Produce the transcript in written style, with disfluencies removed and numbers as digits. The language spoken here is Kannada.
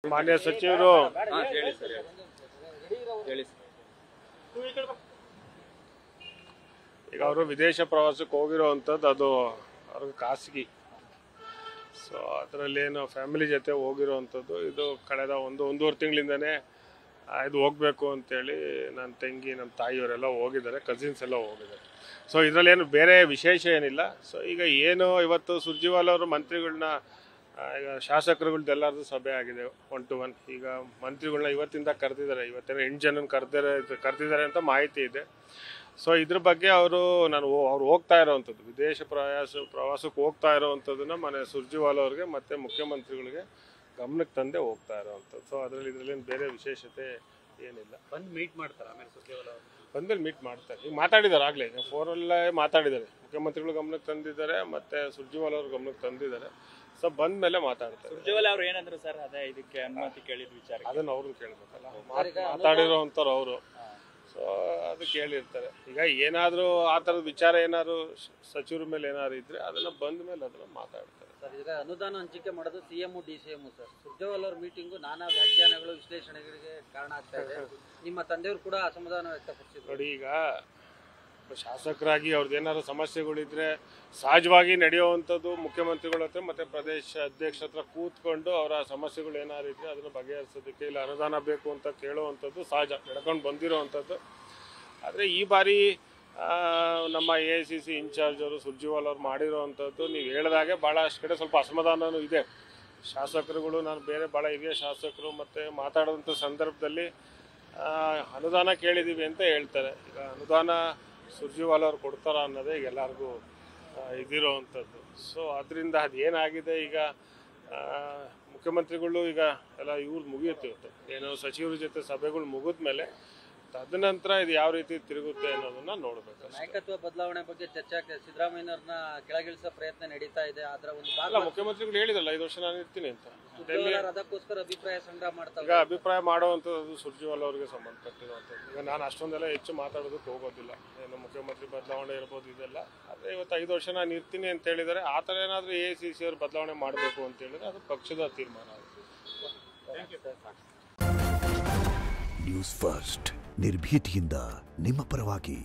ಮಾನ್ಯ ಸಚಿವರು ಈಗ ಅವರು ವಿದೇಶ ಪ್ರವಾಸಕ್ಕೆ ಹೋಗಿರೋವಂಥದ್ದು ಅದು ಅವ್ರಿಗೆ ಖಾಸಗಿ. ಸೊ ಅದರಲ್ಲೇನು ಫ್ಯಾಮಿಲಿ ಜೊತೆ ಹೋಗಿರೋವಂಥದ್ದು ಇದು ಕಳೆದ ಒಂದೂವರೆ ತಿಂಗಳಿಂದನೇ ಇದು ಹೋಗಬೇಕು ಅಂತೇಳಿ ನನ್ನ ತಂಗಿ ನಮ್ಮ ತಾಯಿಯವರೆಲ್ಲ ಹೋಗಿದ್ದಾರೆ, ಕಸಿನ್ಸ್ ಎಲ್ಲ ಹೋಗಿದ್ದಾರೆ. ಸೊ ಇದರಲ್ಲೇನು ಬೇರೆ ವಿಶೇಷ ಏನಿಲ್ಲ. ಸೊ ಈಗ ಏನು ಇವತ್ತು ಸುರ್ಜೇವಾಲಾ ಅವರು ಮಂತ್ರಿಗಳನ್ನ ಈಗ ಶಾಸಕರುಗಳ್ದೆಲ್ಲರದು ಸಭೆ ಆಗಿದೆ 1 to 1. ಈಗ ಮಂತ್ರಿಗಳನ್ನ ಇವತ್ತಿಂದ ಕರೆದಿದ್ದಾರೆ, ಇವತ್ತೇನೋ 8 ಜನ ಕರೆದಿದ್ದಾರೆ ಅಂತ ಮಾಹಿತಿ ಇದೆ. ಸೊ ಇದ್ರ ಬಗ್ಗೆ ಅವ್ರು ಹೋಗ್ತಾ ಇರೋವಂಥದ್ದು ವಿದೇಶ ಪ್ರವಾಸಕ್ಕೆ ಹೋಗ್ತಾ ಇರೋವಂಥದ್ದನ್ನ ಮನೆ ಸುರ್ಜೇವಾಲಾ ಅವ್ರಿಗೆ ಮತ್ತು ಮುಖ್ಯಮಂತ್ರಿಗಳಿಗೆ ಗಮನಕ್ಕೆ ತಂದೆ ಹೋಗ್ತಾ ಇರೋವಂಥದ್ದು. ಸೊ ಇದರಲ್ಲೇನು ಬೇರೆ ವಿಶೇಷತೆ ಏನಿಲ್ಲ. ಬಂದು ಮೀಟ್ ಮಾಡ್ತಾರೆ, ಆಮೇಲೆ ಸುರ್ಜೇವಾಲಾ ಬಂದಲ್ಲಿ ಮೀಟ್ ಮಾಡ್ತಾರೆ. ಈಗ ಮಾತಾಡಿದ್ದಾರೆ, ಆಗಲೇ ಈಗ ಫೋನಲ್ಲೇ ಮಾತಾಡಿದ್ದಾರೆ. ಮುಖ್ಯಮಂತ್ರಿಗಳು ಗಮನಕ್ಕೆ ತಂದಿದ್ದಾರೆ ಮತ್ತು ಸುರ್ಜೇವಾಲಾ ಅವ್ರ ಗಮನಕ್ಕೆ ತಂದಿದ್ದಾರೆ. ಸೊ ಬಂದ ಮೇಲೆ ಮಾತಾಡ್ತಾರೆ. ಸುರ್ಜೇವಾಲಾ ಅವ್ರು ಏನಂದ್ರು ಸರ್, ಅದೇ ಇದಕ್ಕೆ ಅನುಮತಿ ಕೇಳಿದ ವಿಚಾರ ಅದನ್ನು ಅವ್ರನ್ನ ಕೇಳಬೇಕಲ್ಲ, ಮಾತಾಡಿರೋವಂಥವ್ರು ಅವರು. ಸೊ ಅದು ಕೇಳಿರ್ತಾರೆ. ಈಗ ಏನಾದರೂ ಆ ಥರದ ವಿಚಾರ ಏನಾದ್ರು ಸಚಿವರ ಮೇಲೆ ಏನಾದ್ರು ಇದ್ರೆ ಅದನ್ನು ಬಂದ ಮೇಲೆ ಅದನ್ನು ಮಾತಾಡ್ತಾರೆ. ಸರ್, ಈಗ ಅನುದಾನ ಹಂಚಿಕೆ ಮಾಡೋದು CM DCM ಸರ್. ಸುರ್ಜೇವಾಲಾ ಅವ್ರ ಮೀಟಿಂಗು ನಾನಾ ವ್ಯಾಖ್ಯಾನಗಳು ವಿಶ್ಲೇಷಣೆಗಳಿಗೆ ಕಾರಣ ಆಗ್ತಾ ಇದೆ. ನಿಮ್ಮ ತಂದೆಯವರು ಕೂಡ ಅಸಮಾಧಾನ ವ್ಯಕ್ತಪಡಿಸಿದ್ರು. ನೋಡಿ, ಈಗ ಶಾಸಕರಾಗಿ ಅವ್ರದ್ದು ಏನಾದ್ರು ಸಮಸ್ಯೆಗಳಿದ್ರೆ ಸಹಜವಾಗಿ ನಡೆಯುವಂಥದ್ದು ಮುಖ್ಯಮಂತ್ರಿಗಳ ಹತ್ರ ಮತ್ತು ಪ್ರದೇಶ ಅಧ್ಯಕ್ಷ ಹತ್ರ ಕೂತ್ಕೊಂಡು ಅವರ ಸಮಸ್ಯೆಗಳು ಏನಾದ್ರು ಇದ್ರೆ ಅದನ್ನು ಬಗೆಹರಿಸೋದಕ್ಕೆ, ಇಲ್ಲ ಅನುದಾನ ಬೇಕು ಅಂತ ಕೇಳುವಂಥದ್ದು ಸಹಜ ನಡ್ಕೊಂಡು ಬಂದಿರೋವಂಥದ್ದು. ಆದರೆ ಈ ಬಾರಿ ನಮ್ಮ AICC ಇನ್ಚಾರ್ಜ್ ಅವರು ಸುರ್ಜೇವಾಲಾ ಅವ್ರು ಮಾಡಿರೋವಂಥದ್ದು ನೀವು ಹೇಳಿದಾಗೆ ಭಾಳಷ್ಟು ಕಡೆ ಸ್ವಲ್ಪ ಅಸಮಾಧಾನವೂ ಇದೆ. ಶಾಸಕರುಗಳು, ನಾನು ಬೇರೆ ಭಾಳ ಹಿರಿಯ ಶಾಸಕರು ಮತ್ತು ಮಾತಾಡೋಂಥ ಸಂದರ್ಭದಲ್ಲಿ ಅನುದಾನ ಕೇಳಿದ್ದೀವಿ ಅಂತ ಹೇಳ್ತಾರೆ. ಈಗ ಅನುದಾನ ಸುರ್ಜೇವಾಲಾ ಅವ್ರು ಕೊಡ್ತಾರ ಅನ್ನೋದೇ ಈಗ ಎಲ್ಲರಿಗೂ ಇದಿರೋವಂಥದ್ದು. ಸೊ ಅದರಿಂದ ಅದೇನಾಗಿದೆ, ಈಗ ಮುಖ್ಯಮಂತ್ರಿಗಳು ಈಗ ಎಲ್ಲ ಇವ್ರದ್ದು ಮುಗಿಯುತ್ತೆ ಇವತ್ತು, ಏನೋ ಸಚಿವರ ಜೊತೆ ಸಭೆಗಳು ಮುಗಿದ ಮೇಲೆ ತದನಂತರ ಇದು ಯಾವ ರೀತಿ ತಿರುಗುತ್ತೆ ಅನ್ನೋದನ್ನ ನೋಡಬೇಕು. ನಾಯಕತ್ವ ಬದಲಾವಣೆ ಬಗ್ಗೆ ಚರ್ಚೆ ಆಗ್ತದೆ. ಸಿದ್ದರಾಮಯ್ಯನವ್ರನ್ನ ಕೆಳಗಿಳಿಸೋ ಪ್ರಯತ್ನ ನಡೀತಾ ಇದೆ. ಅದರ ಒಂದು ಭಾಗ ಮುಖ್ಯಮಂತ್ರಿಗಳು ಹೇಳಿದಲ್ಲ 5 ವರ್ಷ ನಾನು ಇರ್ತೀನಿ ಅಂತ. ಅದಕ್ಕೋಸ್ಕರ ಅಭಿಪ್ರಾಯ ಸಂಗ್ರಹ ಮಾಡ್ತಾರೆ. ಈಗ ಅಭಿಪ್ರಾಯ ಮಾಡುವಂಥದ್ದು ಸುರ್ಜೇವಾಲಾ ಅವರಿಗೆ ಸಂಬಂಧಪಟ್ಟಿರುವಂಥದ್ದು. ಈಗ ನಾನು ಅಷ್ಟೊಂದೆಲ್ಲ ಹೆಚ್ಚು ಮಾತಾಡೋದಕ್ಕೆ ಹೋಗೋದಿಲ್ಲ. ಏನು ಮುಖ್ಯಮಂತ್ರಿ ಬದಲಾವಣೆ ಇರ್ಬೋದು ಇದೆಲ್ಲ. ಆದರೆ ಇವತ್ತು 5 ವರ್ಷ ನಾನು ಇರ್ತೀನಿ ಅಂತ ಹೇಳಿದರೆ ಆ ಥರ ಏನಾದರೂ AICC ಅವರು ಬದಲಾವಣೆ ಮಾಡಬೇಕು ಅಂತ ಹೇಳಿದ್ರೆ ಅದು ಪಕ್ಷದ ತೀರ್ಮಾನ ಆಗುತ್ತೆ. ನ್ಯೂಸ್ ಫಸ್ಟ್ ನಿರ್ಭೀತಿಯಿಂದ ನಿಮ್ಮ ಪರವಾಗಿ.